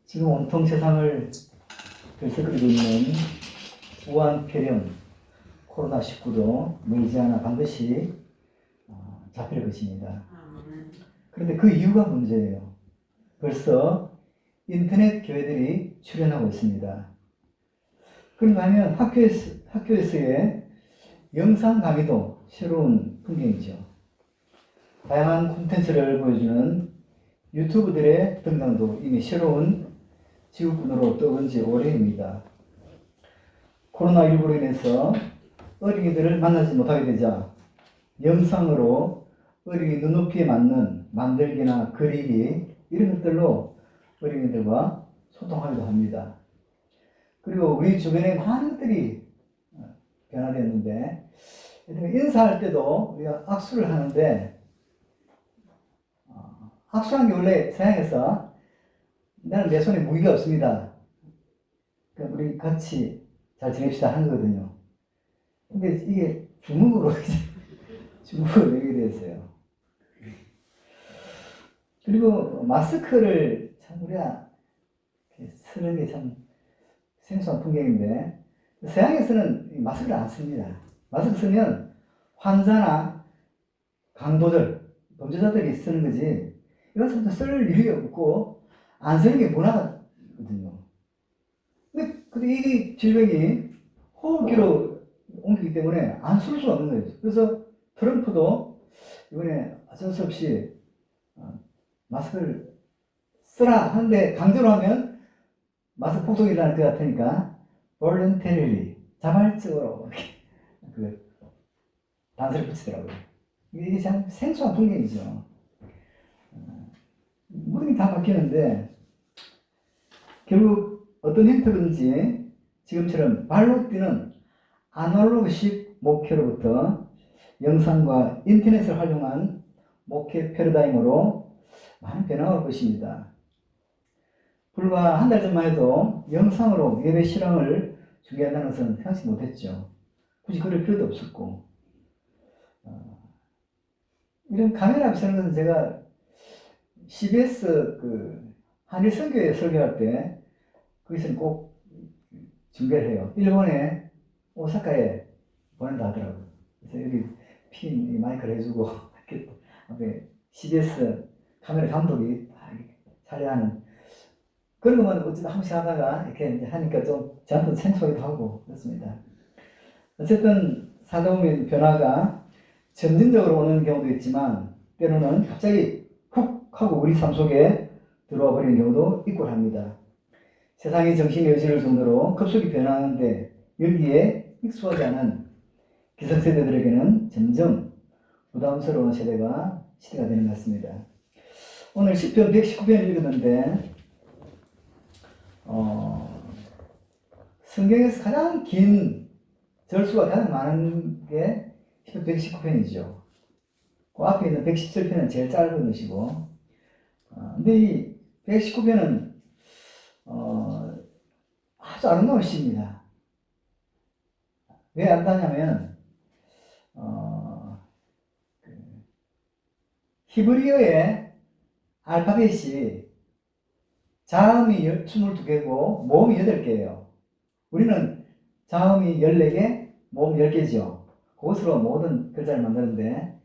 지금 온통 세상을 들썩거리고 있는 우한폐렴 코로나19도 머지않아 반드시 잡힐 것입니다. 그런데 그 이유가 문제예요. 벌써 인터넷 교회들이 출현하고 있습니다. 그런가 하면 학교에서의 영상 강의도 새로운 풍경이죠. 다양한 콘텐츠를 보여주는 유튜브들의 등장도 이미 새로운 지구촌으로 떠오른 지 오래입니다. 코로나19로 인해서 어린이들을 만나지 못하게 되자 영상으로 어린이 눈높이에 맞는 만들기나 그리기 이런 것들로 어린이들과 소통하기도 합니다. 그리고 우리 주변에 많은 것들이 변화되었는데 인사할 때도 우리가 악수를 하는데 악수하는 게 원래 서양에서 나는 내 손에 무기가 없습니다. 그러니까 우리 같이 잘 지냅시다 하는 거거든요. 근데 이게 중국어로 얘기가 되었어요. 그리고 마스크를 참 우리가 쓰는 게 참 생소한 풍경인데 서양에서는 마스크를 안 씁니다. 마스크 쓰면 환자나 강도들, 범죄자들이 쓰는 거지 이런 사람들 쓸 일이 없고 안 쓰는 게 문화거든요. 근데 이 질병이 호흡기로 옮기기 때문에 안 쓸 수가 없는 거예요. 그래서 트럼프도 이번에 어쩔 수 없이 마스크를 쓰라 하는데 강제로 하면 마스크 폭동이 일어날 것 같으니까 voluntarily 자발적으로 그 단서를 붙이더라고요. 이게 참 생소한 풍경이죠. 모든 게 다 바뀌는데 결국 어떤 형태든지 지금처럼 발로 뛰는 아날로그식 목회로부터 영상과 인터넷을 활용한 목회 패러다임으로 많은 변화가 올 것입니다. 불과 한 달 전만 해도 영상으로 예배 실황을 중계한다는 것은 생각지 못했죠. 굳이 그럴 필요도 없었고 이런 카메라 비치는 것은 제가 CBS 그 한일 선교회 설교할 때 거기서는 꼭 중계를 해요. 일본에 오사카에 보낸다 하더라고요. 그래서 여기 핀 마이크를 해주고 이렇게 CBS 카메라 감독이 촬영하는 그런 것만 어쨌든 한 번씩 하다가 이렇게 이제 하니까 좀 저한테 생소하기도 하고 그렇습니다. 어쨌든 살다 보면 변화가 점진적으로 오는 경우도 있지만 때로는 갑자기 훅 하고 우리 삶 속에 들어와 버리는 경우도 있고 합니다. 세상이 정신이 어지러울 정도로 급속히 변하는데 여기에 익숙하지 않은 기성세대들에게는 점점 부담스러운 시대가 되는 것 같습니다. 오늘 시편 119편 읽었는데 성경에서 가장 긴 절수가 가장 많은 게 시편 119편이죠. 그 앞에 있는 117편은 제일 짧은 것이고 근데 이 119편은 아주 아름다운 시입니다. 왜 아름다냐면 히브리어의 알파벳이 자음이 22개고 모음이 8개예요. 우리는 자음이 14개, 모음 10개죠. 그것으로 모든 글자를 만드는데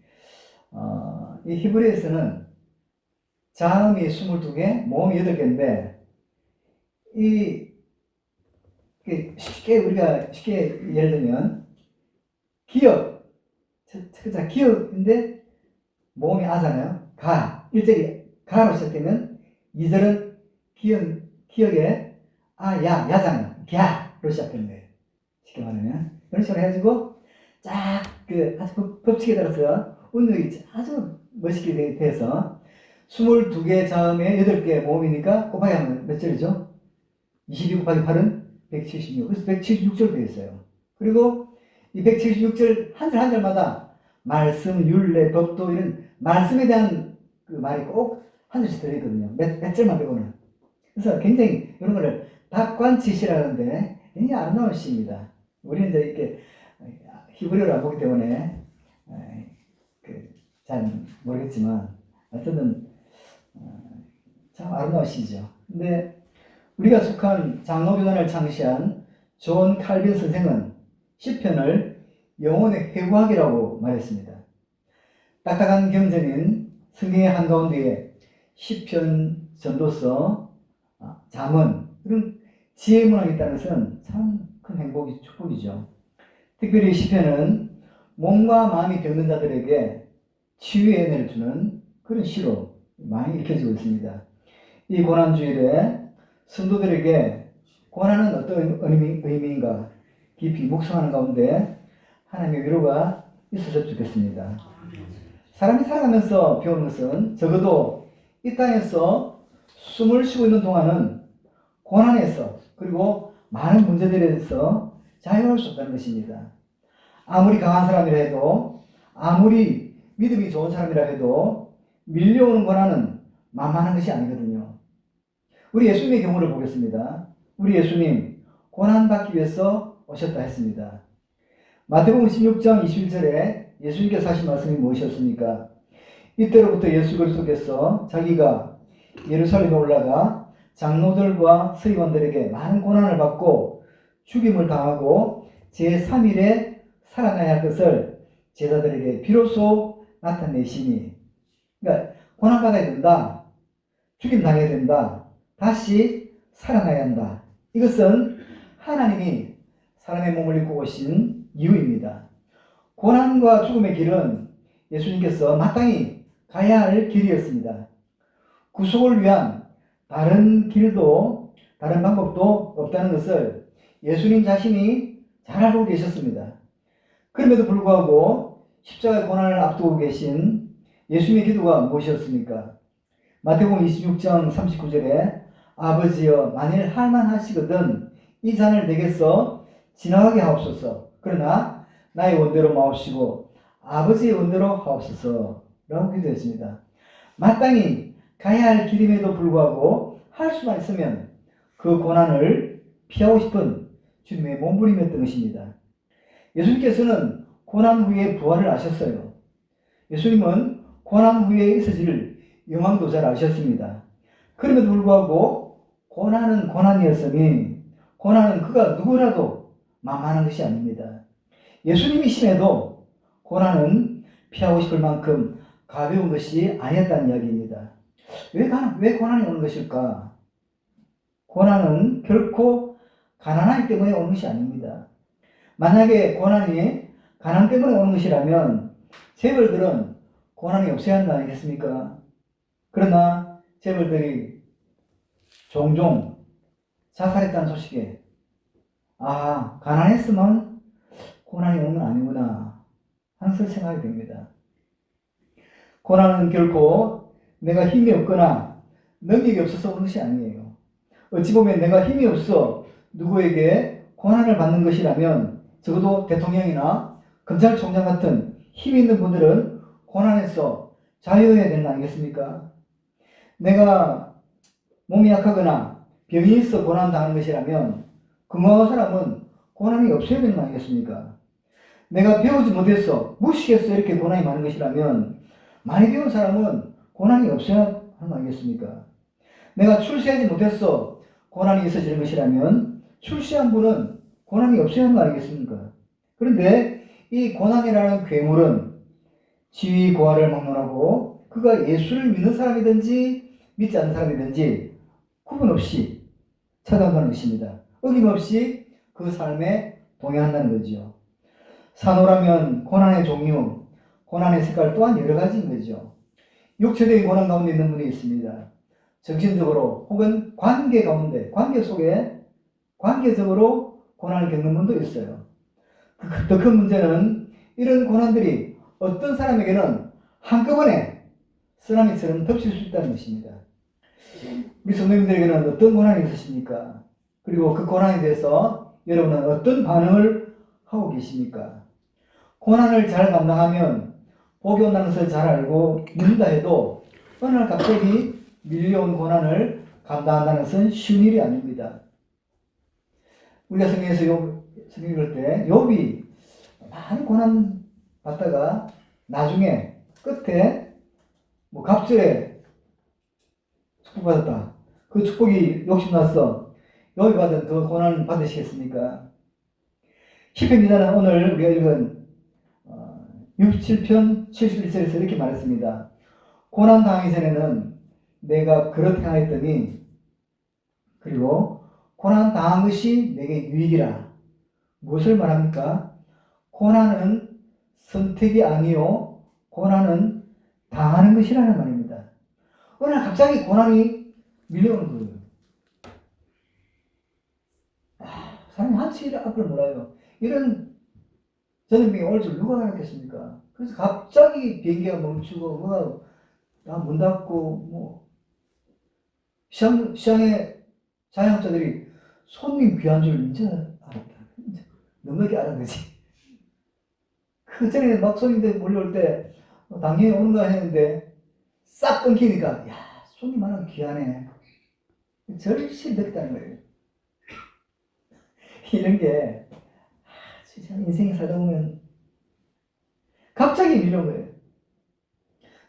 이 히브리어에서는 자음이 22개, 모음이 8개인데 우리가 쉽게 예를 들면 기역, 첫 글자 기역인데 모음이 아잖아요. 가, 1절이 가로 시작되면 2절은 기역에 야잖아요. 갸로 시작되는 거예요. 쉽게 말하면 이런 식으로 해가지고 쫙 아주 법칙에 따라서 운율이 아주 멋있게 돼서 22개 자음에 8개 모음이니까 곱하기 하면 몇 절이죠? 22 곱하기 8은 176. 그래서 176절 되어 있어요. 그리고 이 176절 한 절 한 절마다 말씀, 율례, 법도 이런 말씀에 대한 그 말이 꼭 한 절씩 들어있거든요. 몇 절만 빼고는. 그래서 굉장히 이런 거를 박관치시라는데 굉장히 아름다운 시입니다. 우리는 이제 이렇게 히브리어를 안 보기 때문에 잘 모르겠지만 어쨌든 참 아름다운 시죠. 근데 우리가 속한 장로교단을 창시한 존 칼빈 선생은 시편을 영혼의 회고학이라고 말했습니다. 딱딱한 경전인 성경의 한가운데에 시편, 전도서, 잠언 이런 지혜 문학이 있다는 것은 참 큰 행복이 축복이죠. 특별히 시편은 몸과 마음이 병든 자들에게 치유의 은혜를 주는 그런 시로 많이 읽혀지고 있습니다. 이 고난주일에 성도들에게 고난은 어떤 의미인가 깊이 묵상하는 가운데 하나님의 위로가 있어서 좋겠습니다. 사람이 살아가면서 배우는 것은 적어도 이 땅에서 숨을 쉬고 있는 동안은 고난에서 그리고 많은 문제들에 대해서 자유할 수 없다는 것입니다. 아무리 강한 사람이라 해도 아무리 믿음이 좋은 사람이라 해도 밀려오는 고난은 만만한 것이 아니거든요. 우리 예수님의 경우를 보겠습니다. 우리 예수님 고난받기 위해서 오셨다 했습니다. 마태복음 16장 21절에 예수님께서 하신 말씀이 무엇이었습니까? 이때로부터 예수 그리스도께서 자기가 예루살렘에 올라가 장로들과 서기관들에게 많은 고난을 받고 죽임을 당하고 제3일에 살아나야 할 것을 제자들에게 비로소 나타내시니, 그러니까 고난받아야 된다, 죽임 당해야 된다, 다시 살아나야 한다. 이것은 하나님이 사람의 몸을 입고 오신 이유입니다. 고난과 죽음의 길은 예수님께서 마땅히 가야 할 길이었습니다. 구속을 위한 다른 길도 다른 방법도 없다는 것을 예수님 자신이 잘 알고 계셨습니다. 그럼에도 불구하고 십자가의 고난을 앞두고 계신 예수님의 기도가 무엇이었습니까? 마태복음 26장 39절에 아버지여 만일 할만하시거든 이 잔을 내게서 지나가게 하옵소서. 그러나 나의 원대로 마옵시고 아버지의 원대로 하옵소서 라고 기도했습니다. 마땅히 가야 할 길임에도 불구하고 할 수만 있으면 그 고난을 피하고 싶은 주님의 몸부림이었던 것입니다. 예수님께서는 고난 후에 부활을 아셨어요. 예수님은 고난 후에 있어질 영광도 잘 아셨습니다. 그럼에도 불구하고 고난은 고난이었으니 고난은 그가 누구라도 만만한 것이 아닙니다. 예수님이심에도 고난은 피하고 싶을 만큼 가벼운 것이 아니었다는 이야기입니다. 왜 고난이 오는 것일까? 고난은 결코 가난하기 때문에 오는 것이 아닙니다. 만약에 고난이 가난 때문에 오는 것이라면 재벌들은 고난이 없어야 하는 거 아니겠습니까? 그러나 재벌들이 종종 자살했다는 소식에 가난했으면 고난이 오는 건 아니구나 하는 생각이 됩니다. 고난은 결코 내가 힘이 없거나 능력이 없어서 오는 것이 아니에요. 어찌 보면 내가 힘이 없어 누구에게 고난을 받는 것이라면 적어도 대통령이나 검찰총장 같은 힘이 있는 분들은 고난에서 자유해야 되는 거 아니겠습니까? 내가 몸이 약하거나 병이 있어 고난당하는 것이라면 건강한 사람은 고난이 없어야 되는 거 아니겠습니까? 내가 배우지 못해서 무식해서 이렇게 고난이 많은 것이라면 많이 배운 사람은 고난이 없어야 하는 거 아니겠습니까? 내가 출세하지 못해서 고난이 있어지는 것이라면 출세한 분은 고난이 없어야 하는 거 아니겠습니까? 그런데 이 고난이라는 괴물은 지위 고하를 막론하고 그가 예수를 믿는 사람이든지 믿지 않는 사람이든지 구분 없이 찾아온다는 것입니다. 어김없이 그 삶에 동행한다는 거죠. 산호라면 고난의 종류, 고난의 색깔 또한 여러 가지인 거죠. 육체적인 고난 가운데 있는 분이 있습니다. 정신적으로 혹은 관계 가운데, 관계 속에 관계적으로 고난을 겪는 분도 있어요. 더 큰 문제는 이런 고난들이 어떤 사람에게는 한꺼번에 쓰나미처럼 덮칠 수 있다는 것입니다. 우리 성도님들에게는 어떤 고난이 있으십니까? 그리고 그 고난에 대해서 여러분은 어떤 반응을 하고 계십니까? 고난을 잘 감당하면 복이 온다는 것을 잘 알고 믿는다 해도 어느 날 갑자기 밀려온 고난을 감당한다는 것은 쉬운 일이 아닙니다. 우리가 성경에서 성경 읽을 때 욥이 많은 고난 받다가 나중에 끝에 갑절에 축복받았다. 그 축복이 욕심나서 욥이 받은 그 고난 받으시겠습니까? 시편 기자는 오늘 우리가 읽은 67편 71절에서 이렇게 말했습니다. 고난 당하기 전에는 내가 그렇게 행하였더니 그리고 고난 당한 것이 내게 유익이라. 무엇을 말합니까? 고난은 선택이 아니요 고난은 당하는 것이라는 말입니다. 어느 날 갑자기 고난이 밀려오는 거예요. 사람이 한치 앞을 몰라요. 이런 전염병이 올 줄 누가 알았겠습니까? 그래서 갑자기 비행기가 멈추고 뭐가 문 닫고 뭐 시장에 자영업자들이 손님 귀한 줄 이제 알았다. 넉넉히 알은 거지. 그 전에 막 손님들 몰려올 때 당연히 오는가 했는데 싹 끊기니까 야 손님 하나 귀하네. 절실히 느꼈다는 거예요. 이런 게 진짜 인생에 살다 보면 갑자기 밀려온 거예요.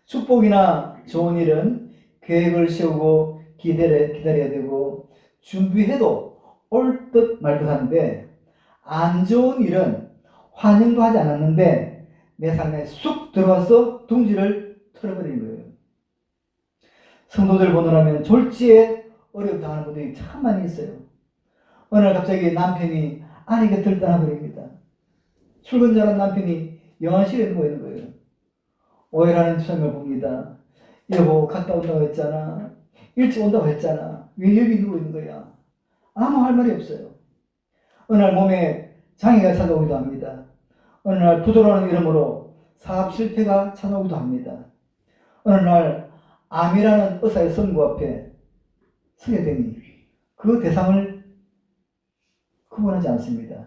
축복이나 좋은 일은 계획을 세우고 기다려야 되고 준비해도 올 듯 말 듯 하는데 안 좋은 일은 환영도 하지 않았는데 내 삶에 쑥 들어와서 둥지를 털어버리는 거예요. 성도들 보느라면 졸지에 어려움 당하는 분들이 참 많이 있어요. 어느 날 갑자기 남편이 아내 곁을 떠나버립니다. 출근 잘한 남편이 영안실에 누워있는 거예요. 오해라는 투성을 봅니다. 여보 갔다 온다고 했잖아. 일찍 온다고 했잖아. 왜 여기 누워있는 거야? 아무 할 말이 없어요. 어느 날 몸에 장애가 찾아오기도 합니다. 어느 날 부도라는 이름으로 사업 실패가 찾아오기도 합니다. 어느 날 암이라는 의사의 선고 앞에 서게 되니 그 대상을 구분하지 않습니다.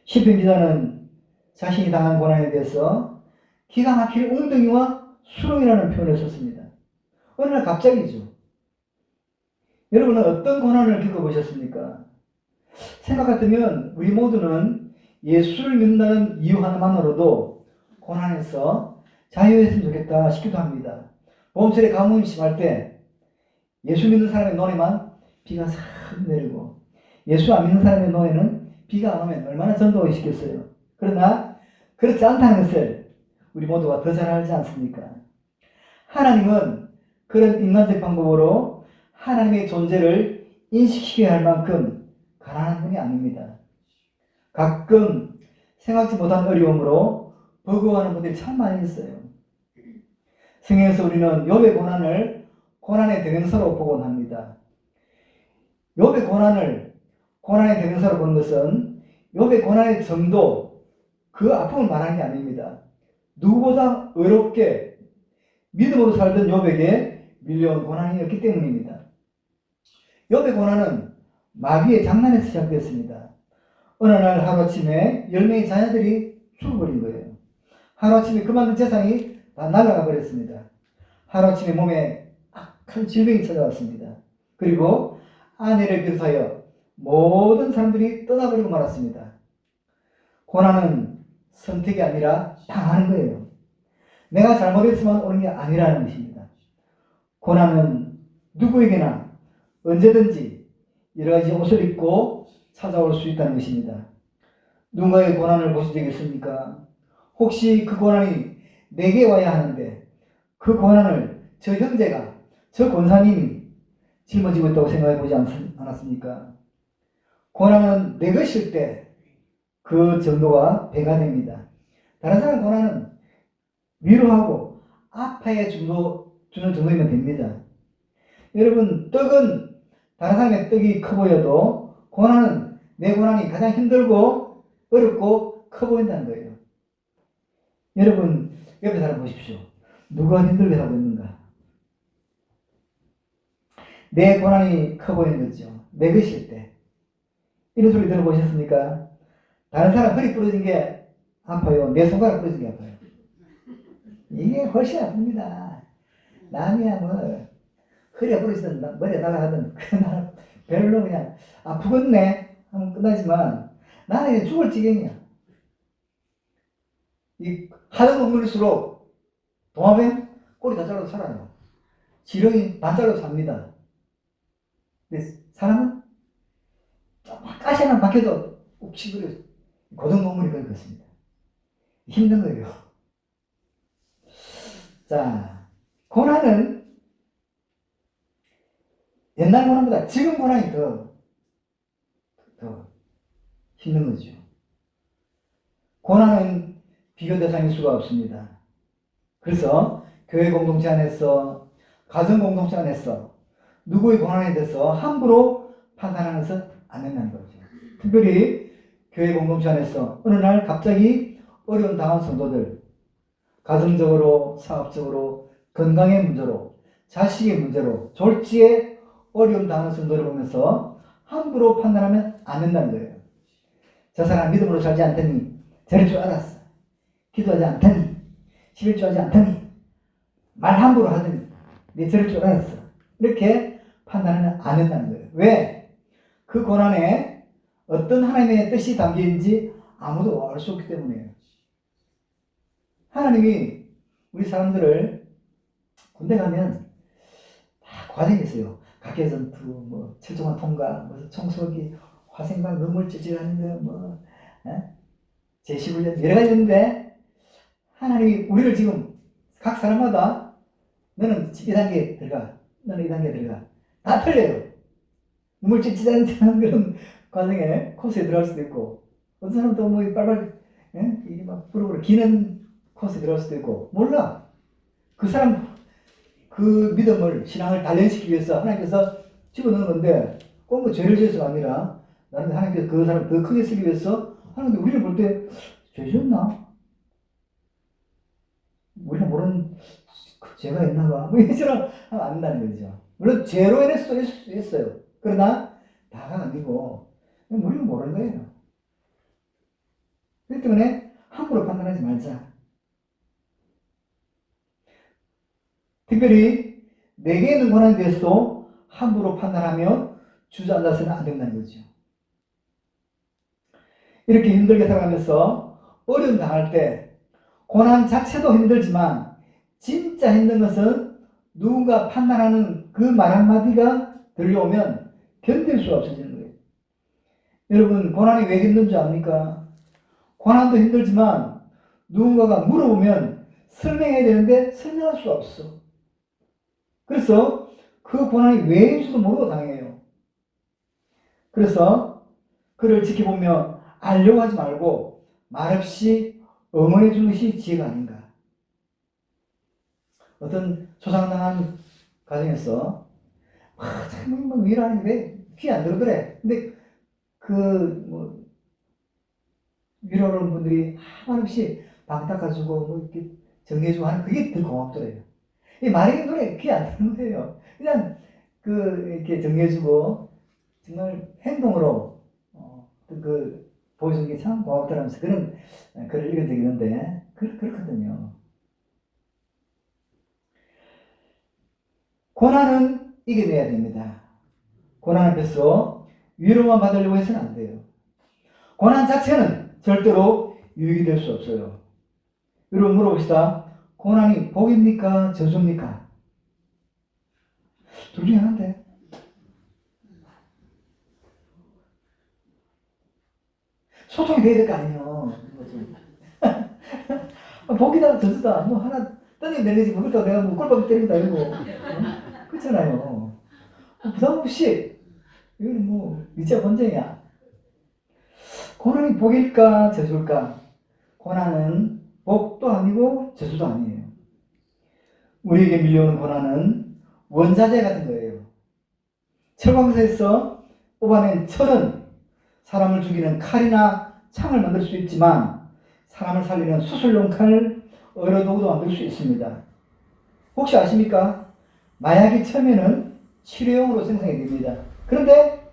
시편 기자는 자신이 당한 고난에 대해서 기가 막힐 웅덩이와 수렁이라는 표현을 썼습니다. 어느 날 갑자기죠. 여러분은 어떤 고난을 겪어보셨습니까? 생각 같으면 우리 모두는 예수를 믿는다는 이유 하나만으로도 고난에서 자유했으면 좋겠다 싶기도 합니다. 봄철에 가뭄이 심할 때 예수 믿는 사람의 논에만 비가 싹 내리고 예수 안 믿는 사람의 논에는 비가 안 오면 얼마나 전도하기 쉽겠어요. 그러나 그렇지 않다는 것을 우리 모두가 더 잘 알지 않습니까? 하나님은 그런 인간적 방법으로 하나님의 존재를 인식시켜야 할 만큼 가난한 분이 아닙니다. 가끔 생각지 못한 어려움으로 버거워하는 분들이 참 많이 있어요. 성경에서 우리는 욥의 고난을 고난의 대명사로 보곤 합니다. 욥의 고난을 고난의 대명사로 보는 것은 욥의 고난의 정도, 그 아픔을 말하는 게 아닙니다. 누구보다 어렵게 믿음으로 살던 욥에게 밀려온 고난이었기 때문입니다. 욥의 고난은 마귀의 장난에서 시작되었습니다. 어느 날 하루아침에 10명의 자녀들이 죽어버린 거예요. 하루아침에 그 많은 재산이 다 날아가 버렸습니다. 하루아침에 몸에 악한 질병이 찾아왔습니다. 그리고 아내를 비롯하여 모든 사람들이 떠나버리고 말았습니다. 고난은 선택이 아니라 당하는 거예요. 내가 잘못했으면 오는 게 아니라는 것입니다. 고난은 누구에게나 언제든지 여러 가지 옷을 입고 찾아올 수 있다는 것입니다. 누군가의 고난을 보신 적이 있습니까? 혹시 그 고난이 내게 와야 하는데 그 고난을 저 형제가, 저 권사님이 짊어지고 있다고 생각해 보지 않았습니까? 고난은 내 것일 때 그 정도가 배가 됩니다. 다른 사람 고난은 위로하고 아파야 주는 정도이면 됩니다. 여러분, 떡은 다른 사람의 떡이 커 보여도 고난은 내 고난이 가장 힘들고 어렵고 커 보인다는 거예요. 여러분, 옆에 사람 보십시오. 누가 힘들게 살고 있는가? 내 고난이 커 보이는 거죠. 내 것일 때. 이런 소리 들어보셨습니까? 다른 사람 허리 부러진 게 아파요. 내 손가락 부러진 게 아파요. 이게 훨씬 아픕니다. 남이야 뭐 허리가 부러지든 머리가 날아가든 나는 별로 그냥 아프겠네 하면 끝나지만 나는 그냥 죽을 지경이야. 이 하던 거 물릴수록 동화뱀 꼬리 다 잘라도 살아요. 지렁이 다 잘라도 삽니다. 근데 사람은 사람 밖에도 욱치그려 고등농물이 그렇습니다. 힘든 거예요. 자, 고난은 옛날 고난보다 지금 고난이 더 힘든 거죠. 고난은 비교 대상일 수가 없습니다. 그래서 교회 공동체 안에서, 가정 공동체 안에서 누구의 고난에 대해서 함부로 판단하는 것은 안 된다는 거죠. 특별히 교회 공동체 안에서 어느 날 갑자기 어려움 당한 성도들, 가정적으로, 사업적으로, 건강의 문제로, 자식의 문제로, 졸지에 어려움 당하는 성도를 보면서 함부로 판단하면 안 된다는 거예요. 저 사람 믿음으로 살지 않더니 저럴 줄 알았어. 기도하지 않더니, 11조 하지 않더니, 말 함부로 하더니 내 저럴 줄 알았어. 이렇게 판단하면 안 된다는 거예요. 왜? 그 고난에 어떤 하나님의 뜻이 담겨있는지 아무도 알 수 없기 때문이에요. 하나님이 우리 사람들을 군대 가면 다 과정이 있어요. 각계전투, 뭐 철조망 통과, 뭐 청소기, 화생방 눈물 찔찔하는 거, 제시훈련 여러 가지 있는데 하나님이 우리를 지금 각 사람마다 너는 이 단계에 들어가, 너는 이 단계에 들어가. 다 틀려요. 눈물 찔찔하는 그런 과정에 코스에 들어갈 수도 있고, 어떤 사람은 또 뭐 빨빨 이게 막 부르부르 기는 코스에 들어갈 수도 있고, 몰라. 그 사람 그 믿음을, 신앙을 단련시키기 위해서 하나님께서 집어넣은 건데, 꼭 뭐 죄를 지어서가 아니라 나는 하나님께서 그 사람을 더 크게 쓰기 위해서 하는데, 우리를 볼 때 죄 지었나? 우리가 모르는 죄가 있나 봐. 뭐 이처럼 하면 안 된다는 거죠. 물론 죄로 인해서 있을 수 있어요. 그러나 다가 아니고 우리는 모르는 거예요. 그렇기 때문에 함부로 판단하지 말자. 특별히 내게 있는 고난에 대해서도 함부로 판단하며 주저앉아서는 안 된다는 거죠. 이렇게 힘들게 살아가면서 어려움 당할 때 고난 자체도 힘들지만 진짜 힘든 것은 누군가 판단하는 그 말 한마디가 들려오면 견딜 수가 없어지는 거예요. 여러분, 고난이 왜 힘든 줄 압니까? 고난도 힘들지만 누군가가 물어보면 설명해야 되는데 설명할 수가 없어. 그래서 그 고난이 왜인지도 모르고 당해요. 그래서 그를 지켜보며 알려고 하지 말고 말없이 응원해 주는 것이 지혜가 아닌가. 어떤 초상당한 가정에서 참 위로하는데 귀 안 들어더래. 근데 그 위로하는 분들이 말없이 방 닦아주고 뭐 이렇게 정리해주고 하는 그게 더 고맙더래요. 이 말이 노래 귀 안 듣는 거예요. 그냥 이렇게 정리해주고 정말 행동으로 보여주는 게 참 고맙더라면서 그런 글을 읽은 적이 있는데 그렇거든요. 고난은 이겨내야 됩니다. 고난 앞에서 위로만 받으려고 해서는 안 돼요. 고난 자체는 절대로 유익이 될 수 없어요. 여러분 물어봅시다. 고난이 복입니까? 저주입니까? 둘 중에 하나인데. 소통이 돼야 될 거 아니에요. 복이다 저주다 뭐 하나 던지면 되는지 뭐 그렇다고 내가 뭐 꼴박 때린다 이거 그렇잖아요. 부담 없이 이건 뭐 미치야 번쟁이야. 고난이 복일까 저주일까? 고난은 복도 아니고 저주도 아니에요. 우리에게 밀려오는 고난은 원자재 같은 거예요. 철광석에서 뽑아낸 철은 사람을 죽이는 칼이나 창을 만들 수 있지만 사람을 살리는 수술용 칼, 의료도구도 만들 수 있습니다. 혹시 아십니까? 마약이 처음에는 치료용으로 생산이 됩니다. 그런데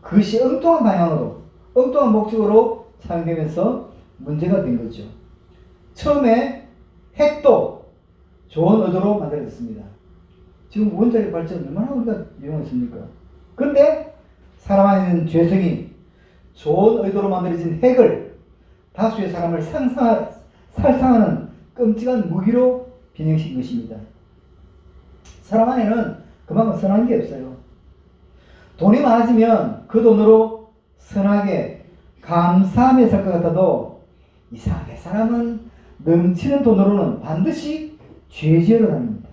그것이 엉뚱한 방향으로, 엉뚱한 목적으로 사용되면서 문제가 된 거죠. 처음에 핵도 좋은 의도로 만들어졌습니다. 지금 원자력 발전 얼마나 우리가 이용했습니까? 그런데 사람 안에 있는 죄성이 좋은 의도로 만들어진 핵을 다수의 사람을 살상하는 끔찍한 무기로 변형시킨 것입니다. 사람 안에는 그만큼 선한 게 없어요. 돈이 많아지면 그 돈으로 선하게 감사하며 살 것 같아도 이상하게 사람은 넘치는 돈으로는 반드시 죄 지으러 다닙니다.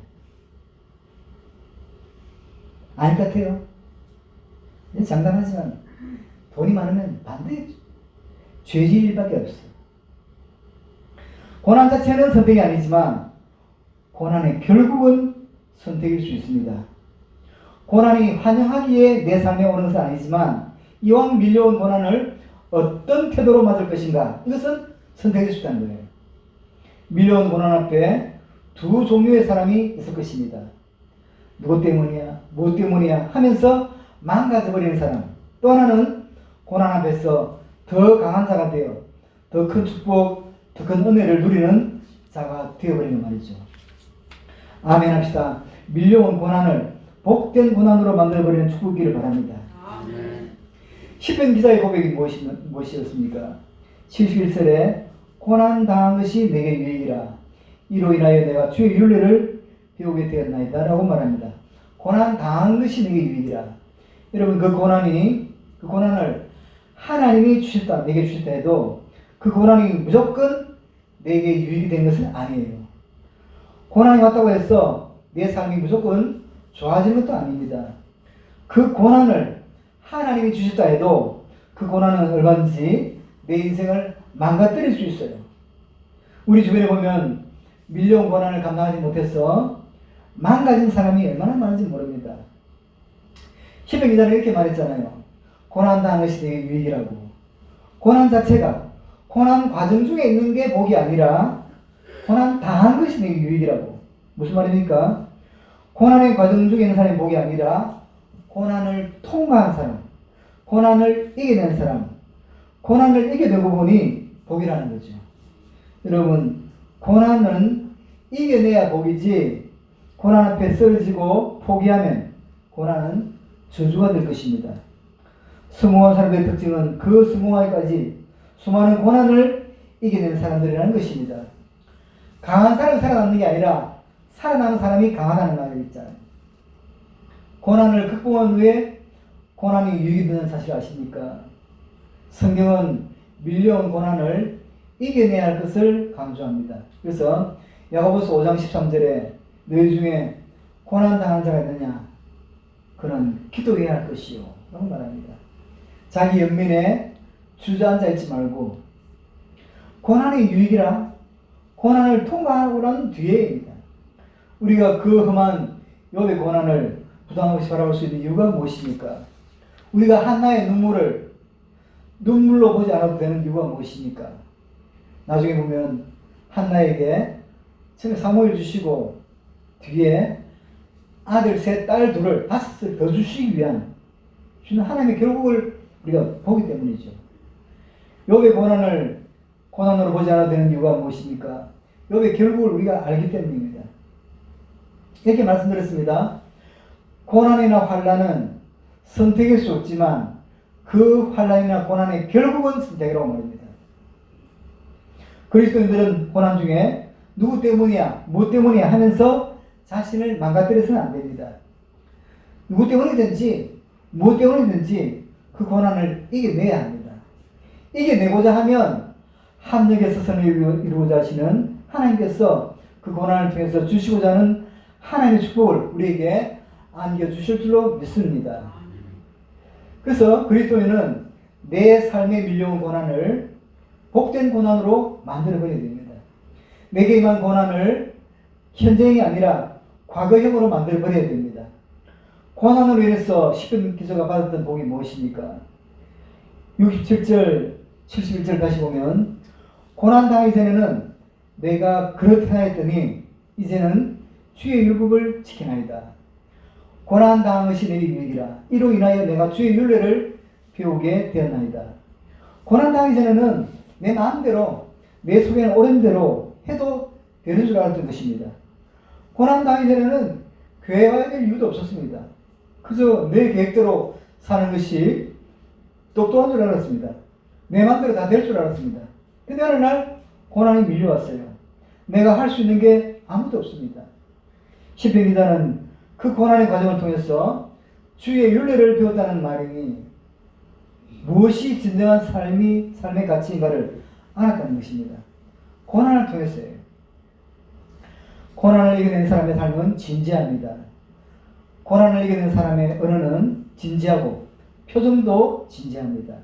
아닐 것 같아요. 장담하지만 돈이 많으면 반드시 죄 지을 일밖에 없어. 고난 자체는 선택이 아니지만 고난의 결국은 선택일 수 있습니다. 고난이 환영하기에 내 삶에 오는 것은 아니지만 이왕 밀려온 고난을 어떤 태도로 맞을 것인가, 이것은 선택일 수 있다는 거예요. 밀려온 고난 앞에 두 종류의 사람이 있을 것입니다. 누구 때문이야, 뭐 때문이야 하면서 망가져버리는 사람, 또 하나는 고난 앞에서 더 강한 자가 되어 더 큰 축복, 더 큰 은혜를 누리는 자가 되어버리는 말이죠. 아멘 합시다. 밀려온 고난을 복된 고난으로 만들어버리는 축복이기를 바랍니다. 아멘. 시편 기자의 고백이 무엇이었습니까? 71절에 고난 당한 것이 내게 유익이라 이로 인하여 내가 주의 율례를 배우게 되었나이다 라고 말합니다. 고난 당한 것이 내게 유익이라. 여러분, 그 고난을 하나님이 주셨다, 내게 주셨다 해도 그 고난이 무조건 내게 유익이 된 것은 아니에요. 고난이 왔다고 해서 내 삶이 무조건 좋아지는 것도 아닙니다. 그 고난을 하나님이 주셨다 해도 그 고난은 얼마든지 내 인생을 망가뜨릴 수 있어요. 우리 주변에 보면 밀려온 고난을 감당하지 못해서 망가진 사람이 얼마나 많은지 모릅니다. 시편 기자는 이렇게 말했잖아요. 고난 당한 것이 되게 유익이라고. 고난 자체가, 고난 과정 중에 있는 게 복이 아니라 고난 당한 것이 되게 유익이라고. 무슨 말입니까? 고난의 과정 중에 있는 사람이 복이 아니라 고난을 통과한 사람, 고난을 이겨낸 사람, 고난을 이겨내고 보니 복이라는 거죠. 여러분, 고난은 이겨내야 복이지 고난 앞에 쓰러지고 포기하면 고난은 저주가 될 것입니다. 성공한 사람들의 특징은 그 성공하기까지 수많은 고난을 이겨낸 사람들이라는 것입니다. 강한 사람이 살아남는 게 아니라 살아남은 사람이 강하다는 말이 있잖아요. 고난을 극복한 후에 고난이 유익이 되는 사실 아십니까? 성경은 밀려온 고난을 이겨내야 할 것을 강조합니다. 그래서 야고보서 5장 13절에 너희 중에 고난 당한 자가 있느냐? 그는 기도해야 할 것이요 라고 말합니다. 자기 연민에 주저앉아 있지 말고 고난의 유익이라 고난을 통과하고 난 뒤에입니다. 우리가 그 험한 욥의 고난을 부담 없이 바라볼 수 있는 이유가 무엇입니까? 우리가 한나의 눈물을 눈물로 보지 않아도 되는 이유가 무엇입니까? 나중에 보면 한나에게 처음에 사무엘 주시고 뒤에 아들 셋, 딸 둘을 다섯을 더 주시기 위한 주는 하나님의 결국을 우리가 보기 때문이죠. 욥의 고난으로 보지 않아도 되는 이유가 무엇입니까? 욥의 결국을 우리가 알기 때문입니다. 이렇게 말씀드렸습니다. 고난이나 환난은 선택일 수 없지만 그 환난이나 고난의 결국은 선택이라고 말입니다. 그리스도인들은 고난 중에 누구 때문이야, 뭐 때문이야 하면서 자신을 망가뜨려서는 안 됩니다. 누구 때문이든지 뭐 때문이든지 그 고난을 이겨내야 합니다. 이겨내고자 하면 합력해서 선을 이루고자 하시는 하나님께서 그 고난을 통해서 주시고자 하는 하나님의 축복을 우리에게 안겨주실 줄로 믿습니다. 그래서 그리스도인은 내 삶에 밀려온 고난을 복된 고난으로 만들어버려야 됩니다. 내게 임한 고난을 현재형이 아니라 과거형으로 만들어버려야 됩니다. 고난으로 인해서 시편 기자가 받았던 복이 무엇입니까? 67절, 71절 다시 보면 고난 당하기 전에는 내가 그렇게 하였더니 이제는 주의 율법을 지키나이다. 고난 당한 것이 내게 유익이라. 이로 인하여 내가 주의 율례를 배우게 되었나이다. 고난 당하기 전에는 내 마음대로, 내 속에는 옳은 대로 해도 되는 줄 알았던 것입니다. 고난 당하기 전에는 교회 와야 될 이유도 없었습니다. 그저 내 계획대로 사는 것이 똑똑한 줄 알았습니다. 내 마음대로 다 될 줄 알았습니다. 근데 어느 날 고난이 밀려왔어요. 내가 할 수 있는 게 아무도 없습니다. 시편 기자는 그 고난의 과정을 통해서 주의 율례를 배웠다는 말이 무엇이 진정한 삶의 가치인가를 알았다는 것입니다. 고난을 통해서요. 고난을 이겨낸 사람의 삶은 진지합니다. 고난을 이겨낸 사람의 언어는 진지하고 표정도 진지합니다.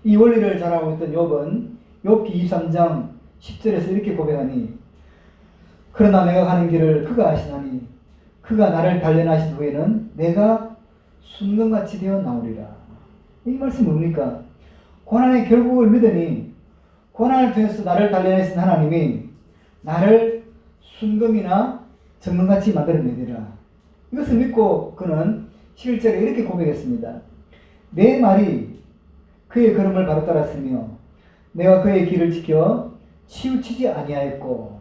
이 원리를 잘 알고 있던 욥은 욥기 23장 10절에서 이렇게 고백하니 그러나 내가 가는 길을 그가 아시나니 그가 나를 단련하신 후에는 내가 순금같이 되어 나오리라. 이 말씀은 뭡니까? 고난의 결국을 믿으니 고난을 통해서 나를 단련하신 하나님이 나를 순금이나 정금같이 만들어내리라. 이것을 믿고 그는 11절에 이렇게 고백했습니다. 내 말이 그의 걸음을 바로 따랐으며 내가 그의 길을 지켜 치우치지 아니하였고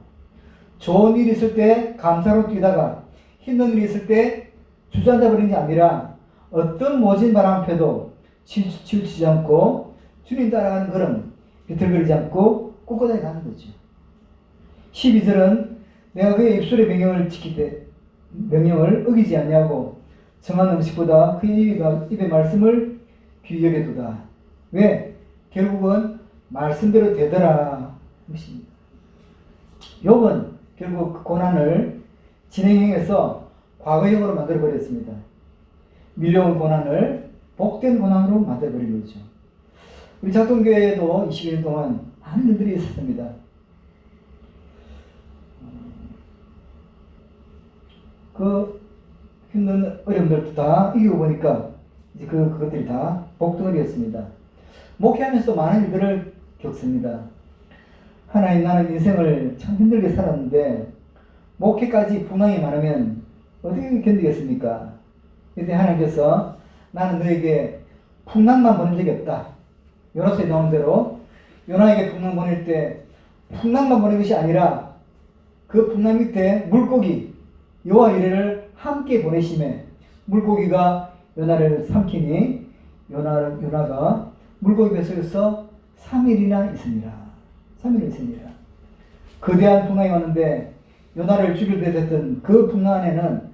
좋은 일이 있을 때 감사로 뛰다가 힘든 일이 있을 때 주저앉아 버린 게 아니라 어떤 모진 바람 앞에도 치우치지 않고 주님 따라가는 걸음 비틀거리지 않고 꿋꿋하게 가는 거죠. 12절은 내가 그의 입술의 명령을 어기지 아니하고 정한 음식보다 그의 입의 말씀을 귀히 여겨두다. 왜? 결국은 말씀대로 되더라. 욥은 결국 그 고난을 진행형에서 과거형으로 만들어버렸습니다. 밀려온 고난을 복된 고난으로 만들어버린 거죠. 우리 작동교회에도 20년 동안 많은 일들이 있었습니다. 그 힘든 어려움들도 다 이겨보니까 이제 그것들이 다 복덩어리였습니다. 목회하면서도 많은 일들을 겪습니다. 하나님, 나는 인생을 참 힘들게 살았는데 목회까지 분황이 많으면 어떻게 견디겠습니까? 그런데 하나님께서 나는 너에게 풍랑만 보낸 적이 없다. 요나서에 나온 대로 요나에게 풍랑 보낼 때 풍랑만 보낸 것이 아니라 그 풍랑 밑에 물고기 여호와 이레를 함께 보내심에 물고기가 요나를 삼키니 요나가 물고기 뱃속에서 3일이나 있습니다. 3일 있습니다. 거대한 풍랑이 왔는데 요나를 죽일 때 됐던 그 풍랑 안에는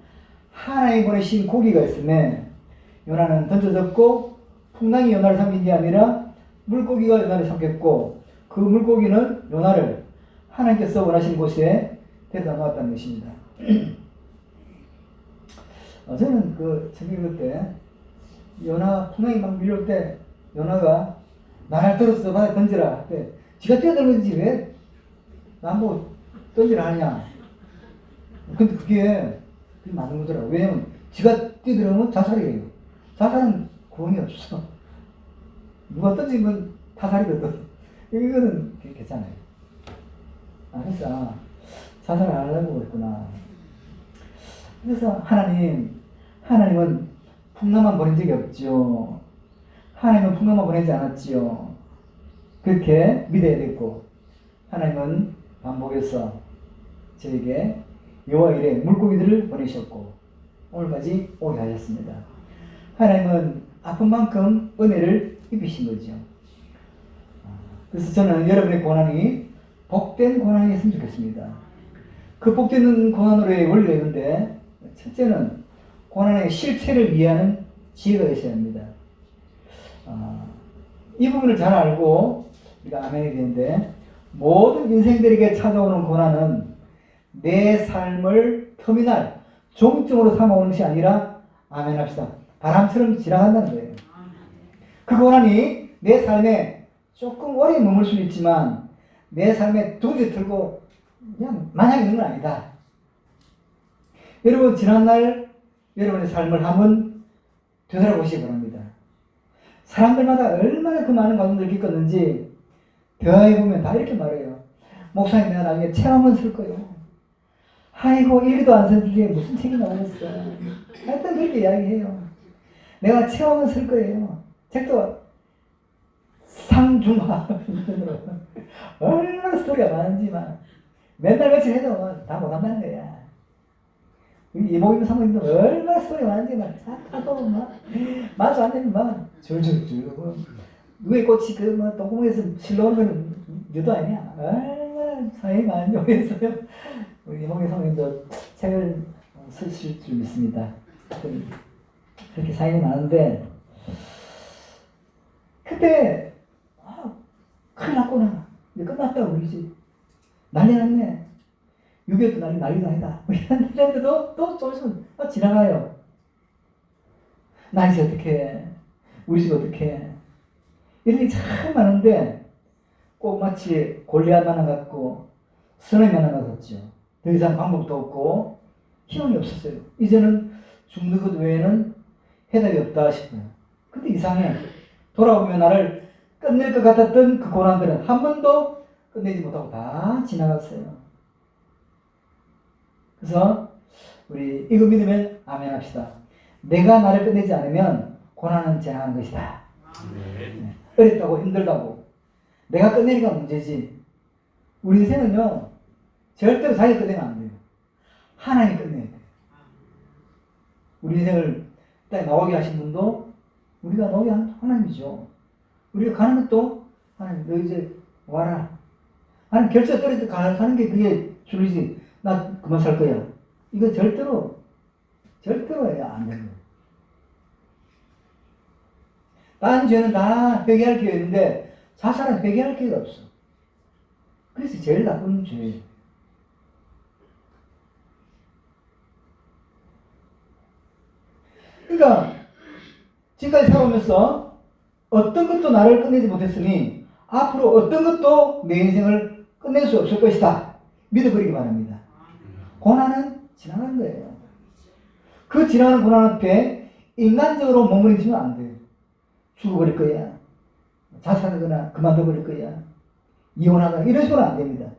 하나님이 보내신 고기가 있음에 요나는 던져졌고 풍랑이 요나를 삼킨 게 아니라 물고기가 요나를 삼켰고 그 물고기는 요나를 하나님께서 원하신 곳에 데려다 놓았다는 것입니다. 저는 저기 그때 요나 풍랑이 막 밀려올 때 요나가 나를 들었어 바다에 던지라 때 지가 뛰어들어오지 왜 나보고 던지라 하냐. 근데 그게 맞는 거더라고. 왜냐면 지가 뛰어들어오면 자살이에요. 자살은 구원이 없어. 누가 던진 건 타살이거든. 이거는 괜찮아요. 그래서 자살을 안 하려고 그랬구나. 그래서 하나님은 풍랑만 보낸 적이 없죠. 하나님은 풍랑만 보내지 않았지요. 그렇게 믿어야 됐고, 하나님은 반복해서 저에게 여호와 이레 물고기들을 보내셨고 오늘까지 오게 하셨습니다. 하나님은 아픈 만큼 은혜를 입히신 거죠. 그래서 저는 여러분의 고난이 복된 고난이었으면 좋겠습니다. 그 복된 고난으로의 원리가 있는데 첫째는 고난의 실체를 이해하는 지혜가 있어야 합니다. 이 부분을 잘 알고 우리가 아멘이 되는데 모든 인생들에게 찾아오는 고난은 내 삶을 터미널, 종점으로 삼아오는 것이 아니라 아멘 합시다. 바람처럼 지나간다는 거예요. 그 고난이 내 삶에 조금 오래 머물 수는 있지만 내 삶에 도저히 들고 그냥 마냥 있는 건 아니다. 여러분 지난날 여러분의 삶을 한번 되돌아보시기 바랍니다. 사람들마다 얼마나 그 많은 과정들을 겪었는지 대화해보면 다 이렇게 말해요. 목사님 내가 나중에 책 한번 쓸 거예요. 아이고 일기도 안 쓴 주제에 무슨 책이 나오겠어. 하여튼 그렇게 이야기해요. 내가 책 한번 쓸 거예요. 책도 상중하 얼마나 스토리가 많은지만 맨날 며칠 해도 다 못한다는 거야. 이모임 사모님도 얼마나 스토리가 많은지만 다도 막 마주 안 되면 막 줄줄줄 위에 꽃이 똥구멍에서 실러오는 건 유도 아니야. 얼마나 사연이 많은지 모르겠어요. 우리 이모임 사모님도 책을 쓰실 줄 믿습니다. 그렇게 사연이 많은데 그 그때 큰일 났구나. 이제 끝났다 그러지. 난리 났네. 6.25때 난리도 아니다. 뭐 이랬는데도 또 좀 있으면 지나가요. 나이 집 어떡해. 우리 집 어떡해. 이런 게 참 많은데 꼭 마치 골리앗 만나갖고 선을 만나갔죠. 더 이상 방법도 없고 희망이 없었어요. 이제는 죽는 것 외에는 해답이 없다 싶어요. 근데 이상해. 돌아보면 나를 끝낼 것 같았던 그 고난들은 한 번도 끝내지 못하고 다 지나갔어요. 그래서 우리 이거 믿으면 아멘 합시다. 내가 나를 끝내지 않으면 고난은 지나가는 것이다. 네. 어렵다고 힘들다고 내가 끝내니까 문제지. 우리 인생은요 절대로 자기가 끝내면 안 돼요. 하나님이 끝내야 돼요. 우리 인생을 딱 나오게 하신 분도 우리가 나오게 한 하나님이죠. 우리가 가는 것도 하나님, 너 이제 와라. 하나님 결정 떨어져 가는 게 그게 줄이지. 나 그만 살 거야. 이거 절대로 안 되는 거예요. 다른 죄는 다 회개할 기회가 있는데 자살은 회개할 기회가 없어. 그래서 제일 나쁜 죄예요. 그러니까 지금까지 살아오면서 어떤 것도 나를 끝내지 못했으니 앞으로 어떤 것도 내 인생을 끝낼 수 없을 것이다. 믿어버리기 바랍니다. 고난은 지나가는 거예요. 그 지나가는 고난 앞에 인간적으로 머무르지면 안 돼요. 죽어버릴 거야. 자살하거나 그만둬버릴 거야. 이혼하거나 이런 식으로 안 됩니다.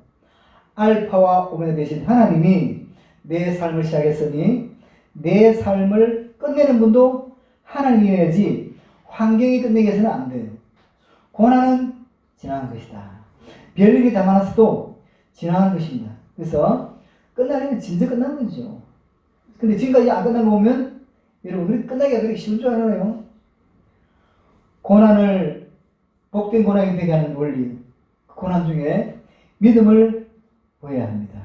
알파와 오메가 되신 하나님이 내 삶을 시작했으니 내 삶을 끝내는 분도 하나님이어야지 환경이 끝내게 해서는 안 돼요. 고난은 지나간 것이다. 별일이 다 많았어도 지나간 것입니다. 그래서 끝나려면 진짜 끝난 거죠. 근데 지금까지 안 끝난 거 보면 여러분 우리 끝나기가 그렇게 쉬운 줄 알아요. 고난을 복된 고난이 되게 하는 원리, 고난 중에 믿음을 보여야 합니다.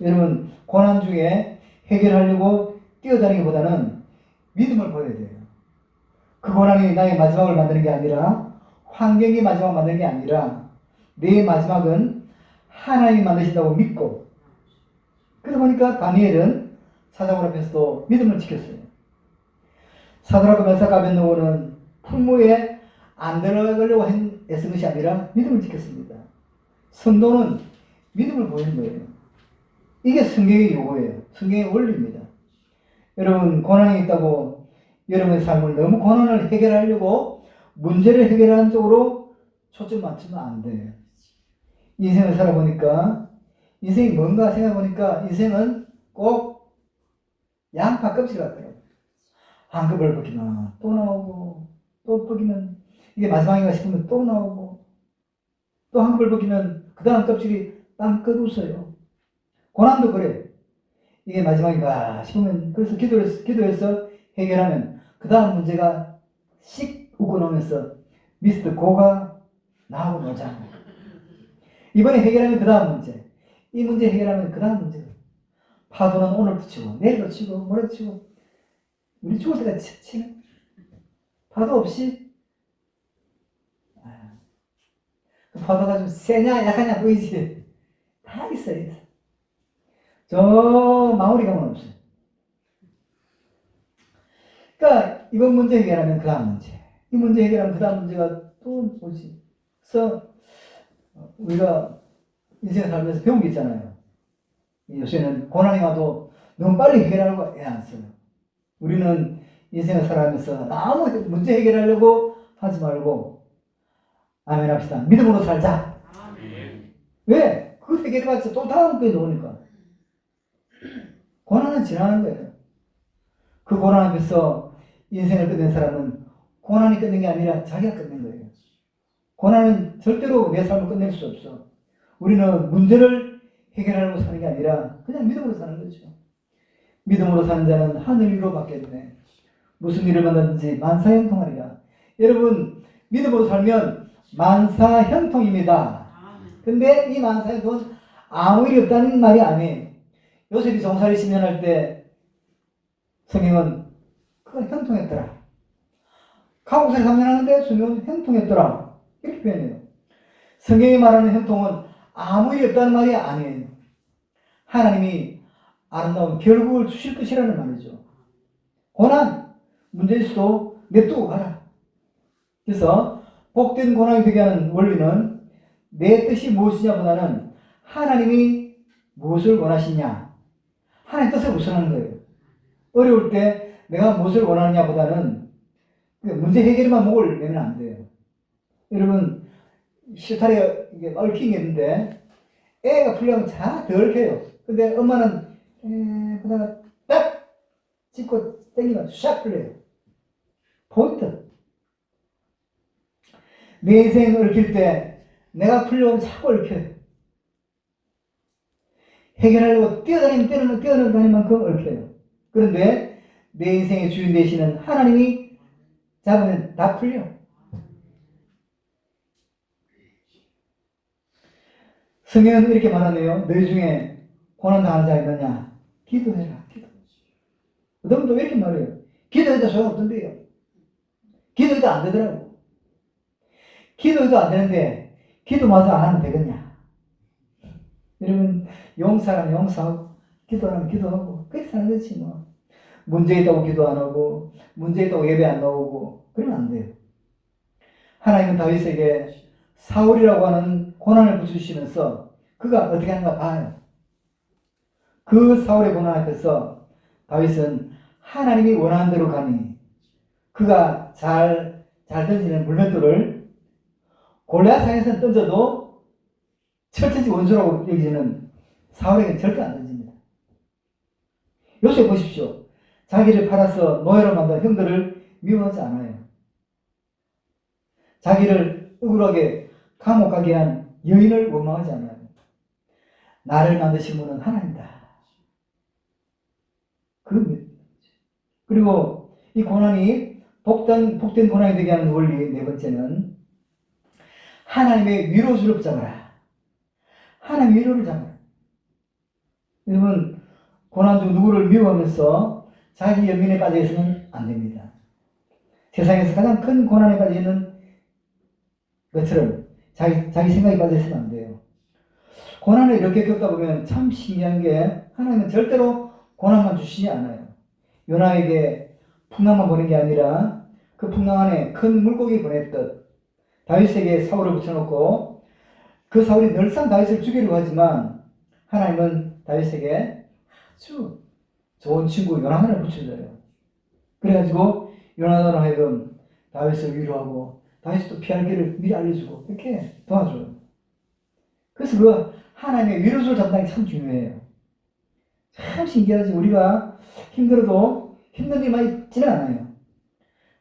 여러분 고난 중에 해결하려고 뛰어다니기보다는 믿음을 보여야 돼요. 그 고난이 나의 마지막을 만드는 게 아니라 환경이 마지막 만드는 게 아니라 내 마지막은 하나님이 만드신다고 믿고, 그러다 보니까 다니엘은 사자굴 앞에서도 믿음을 지켰어요. 사드락과 메삭과 아벳느고는 풀무에 안 들어가려고 애쓴 것이 아니라 믿음을 지켰습니다. 성도는 믿음을 보이는 거예요. 이게 성경의 요구예요. 성경의 원리입니다. 여러분 고난이 있다고 여러분의 삶을 너무 고난을 해결하려고 문제를 해결하는 쪽으로 초점 맞추면 안 돼요. 인생을 살아보니까 인생이 뭔가 생각해보니까 인생은 꼭 양파 껍질 같더라고요. 한 컵을 벗기면 또 나오고 또 벗기면 이게 마지막인가 싶으면 또 나오고 또 한 컵을 벗기면 그 다음 껍질이 빵긋 웃어요. 고난도 그래. 이게 마지막인가 싶으면 그래서 기도해서 해결하면 그 다음 문제가 씩 웃고 나오면서 미스터 고가 나하고 놀자. 이번에 해결하면 그 다음 문제. 이 문제 해결하면 그 다음 문제. 파도는 오늘도 치고 내일도 치고 모레도 치고 우리 죽을 때까지 치는 파도 없이 그 파도가 좀 세냐 약하냐 보이지. 다 있어요. 저 마무리 가면 없어요. 그러니까 이번 문제 해결하면 그 다음 문제, 이 문제 해결하면 그 다음 문제가 또 뭐지. 그래서 우리가 인생을 살면서 배운 게 있잖아요. 요새는 고난이 와도 너무 빨리 해결하려고 애 안 써요. 우리는 인생을 살아가면서 아무 문제 해결하려고 하지 말고 아멘 합시다. 믿음으로 살자. 아멘. 왜? 그거 해결해봤자 또 다음 거에 놓으니까. 고난은 지나는 거예요. 그 고난 앞에서 인생을 끝낸 사람은 고난이 끝낸 게 아니라 자기가 끝낸 거예요. 고난은 절대로 내 삶을 끝낼 수 없어. 우리는 문제를 해결하려고 사는 게 아니라 그냥 믿음으로 사는 거죠. 믿음으로 사는 자는 하늘 위로 받겠네. 무슨 일을 만나든지 만사형통하리라. 여러분 믿음으로 살면 만사형통입니다. 근데 이 만사형통은 아무 일이 없다는 말이 아니에요. 요셉이 종살이 10년 할 때 성경은 그거 형통했더라. 감옥살이 3년 하는데 성경은 형통했더라. 이렇게 표현해요. 성경이 말하는 형통은 아무 일이 없다는 말이 아니에요. 하나님이 아름다운 결국을 주실 것이라는 말이죠. 고난, 문제일 수도 냅두고 가라. 그래서 복된 고난이 되게 하는 원리는 내 뜻이 무엇이냐보다는 하나님이 무엇을 원하시냐, 하나님 뜻을 우선하는 거예요. 어려울 때 내가 무엇을 원하느냐보다는 문제 해결에만 목을 내면 안 돼요. 여러분, 실타래 이게 얽힌 게 있는데 애가 풀려면 잘 덜 켜요. 근데 엄마는 그다가 딱 짚고 당기면 샥 풀려요. 포인트. 내 인생을 얽힐 때 내가 풀려면 자꾸 얽혀요. 해결하려고 뛰어다니는 만큼 얽혀요. 그런데 내 인생의 주인 되시는 하나님이 잡으면 다 풀려. 성경은 이렇게 말하네요. 너희 중에 고난당하는 자 있느냐? 기도해라. 기도. 어떤 분도 이렇게 말해요. 기도해도 소용없던데요. 기도해도 안 되더라고. 기도해도 안 되는데 기도마저 안 하면 되겠냐? 여러분, 용사라면 용사하고 기도하면 기도하고 그렇게 사는 거지 뭐. 문제 있다고 기도 안 하고 문제 있다고 예배 안 나오고 그러면 안 돼요. 하나님은 다윗에게 사울이라고 하는 고난을 붙이시면서 그가 어떻게 하는가 봐요. 그 사울의 고난 앞에서 다윗은 하나님이 원하는 대로 가니 그가 잘 던지는 물맷돌을 골리앗 상에서는 던져도 철저히 원수라고 여기지는 사울에게는 절대 안 던집니다. 요새 보십시오. 자기를 팔아서 노예로 만든 형들을 미워하지 않아요. 자기를 억울하게 감옥 가게 한 여인을 원망하지 않아요. 나를 만드신 분은 하나님이다. 그리고 이 고난이 복된 고난이 되게 하는 원리 네 번째는 하나님의 위로줄을 붙잡아라. 하나님 위로를 잡아라. 여러분, 고난 중 누구를 미워하면서 자기 연민에 빠져 있으면 안 됩니다. 세상에서 가장 큰 고난에 빠져 있는 것처럼 자기 생각에 빠져 있으면 안 돼요. 고난을 이렇게 겪다 보면 참 신기한 게 하나님은 절대로 고난만 주시지 않아요. 요나에게 풍랑만 보낸 게 아니라 그 풍랑 안에 큰 물고기 보냈듯 다윗에게 사울을 붙여놓고 그 사울이 늘상 다윗을 죽이려고 하지만 하나님은 다윗에게 아주 좋은 친구 요나단을 붙여줘요. 그래가지고 요나단으로 하여금 다윗을 위로하고 다윗도 피할 길을 미리 알려주고 이렇게 도와줘요. 그래서 그 하나님의 위로줄 담당이 참 중요해요. 참 신기하지. 우리가 힘들어도 힘든 일 많이 있지는 않아요.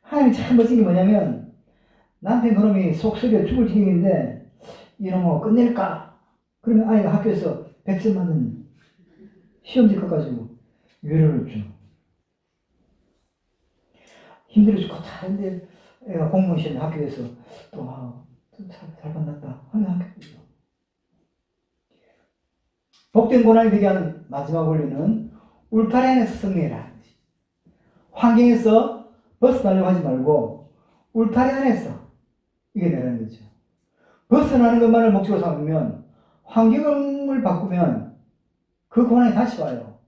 하나님이 참 멋진 게 뭐냐면 남편 그놈이 속 썩여 죽을 지경인데 이놈을 끝낼까? 그러면 아이가 학교에서 100점 맞는 시험지 컷가지고 위로를 줘. 힘들어 죽고 다 했는데 애가 공무원 시험 학교에서 또 잘 만났다 하면 학교에서 복된 고난이 되게 하는 마지막 원리는 울타리 안에서 승리해라. 환경에서 벗어나려고 하지 말고 울타리 안에서 이겨내라는 거죠. 벗어나는 것만을 목적으로 삼으면 환경을 바꾸면 그 고난이 다시 와요.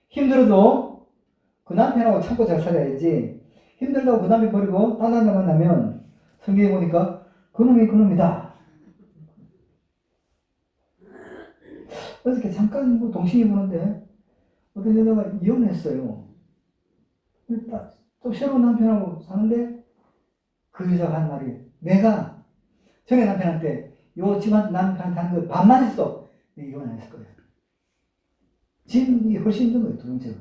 힘들어도 그 남편하고 참고 잘 살아야지. 힘들다고 그 남편 버리고 딴 남자 만나면 성경에 보니까 그놈이 그놈이다. 어저께 잠깐 뭐 동시에 보는데 어떤 여자가 이혼했어요. 또 새로운 남편하고 사는데 그 여자가 한 말이 내가 전에 남편한테 요 집안 남편한테 하는 거 반만 했어. 내가 이혼 안 했을 거야. 지금 이게 훨씬 힘든 거예요. 두 번째로.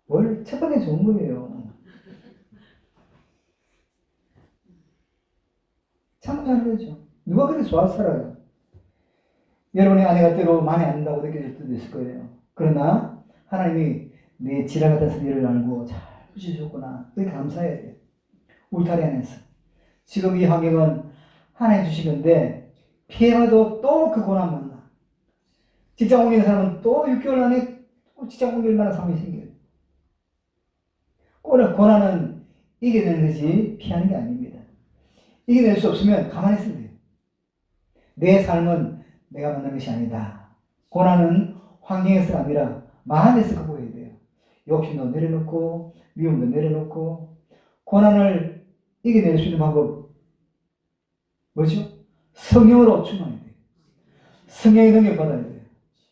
뭘 첫 번째 좋은 거예요. 참고 사는 거죠. 누가 그렇게 좋아서 살아요. 여러분의 아내가 때로 마음에 안 든다고 느껴질 때도 있을 거예요. 그러나 하나님이 내 지랄 같은 성질을 알고 잘 붙여주셨구나. 그게 감사해야 돼요. 울타리 안에서. 지금 이 환경은 하나님 주신 건데 피해봐도 또 그 고난 만나. 직장 옮기는 사람은 또 6개월 안에 또 직장 옮길 만한 상황이 생겨요. 고난은 이겨내는 것이 피하는 게 아닙니다. 이겨낼 수 없으면 가만히 있으면 돼요. 내 삶은 내가 만든 것이 아니다. 고난은 환경에서가 아니라 마음에서 극복해야 돼요. 욕심도 내려놓고 미움도 내려놓고 고난을 이겨낼 수 있는 방법 뭐죠? 성령으로 충만해야 돼요. 성령의 능력 받아야 돼요.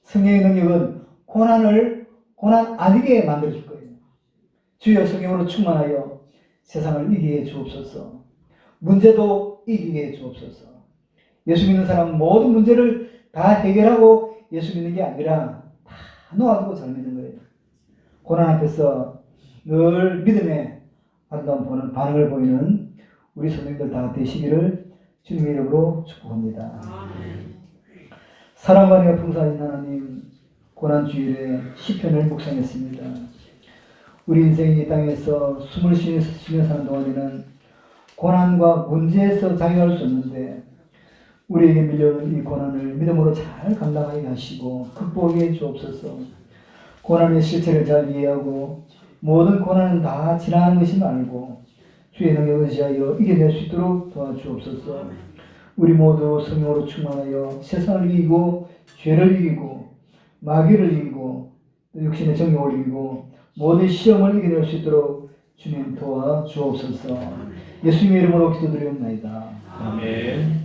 성령의 능력은 고난 아니게 만들어줄 거예요. 주여 성령으로 충만하여 세상을 이기게 해 주옵소서. 문제도 이기게 해 주옵소서. 예수 믿는 사람은 모든 문제를 다 해결하고 예수 믿는 게 아니라 다 놓아두고 잘 믿는 거예요. 고난 앞에서 늘 믿음의 아름다운 반응을 보이는 우리 성도님들 다 되시기를 주님의 이름으로 축복합니다. 사랑과 은혜가 풍성하신 하나님, 고난주일에 시편을 묵상했습니다. 우리 인생이 이 땅에서 숨을 쉬며 사는 동안에는 고난과 문제에서 자유할 수 없는데 우리에게 밀려오는 이 고난을 믿음으로 잘 감당하게 하시고 극복해 주옵소서. 고난의 실체를 잘 이해하고 모든 고난은 다 지나가는 것임을 알고 주의 능력을 의지하여 이겨낼 수 있도록 도와주옵소서. 우리 모두 성령으로 충만하여 세상을 이기고 죄를 이기고 마귀를 이기고 육신의 정욕을 이기고 모든 시험을 이겨낼 수 있도록 주님 도와주옵소서. 예수님의 이름으로 기도드리옵나이다. 아멘.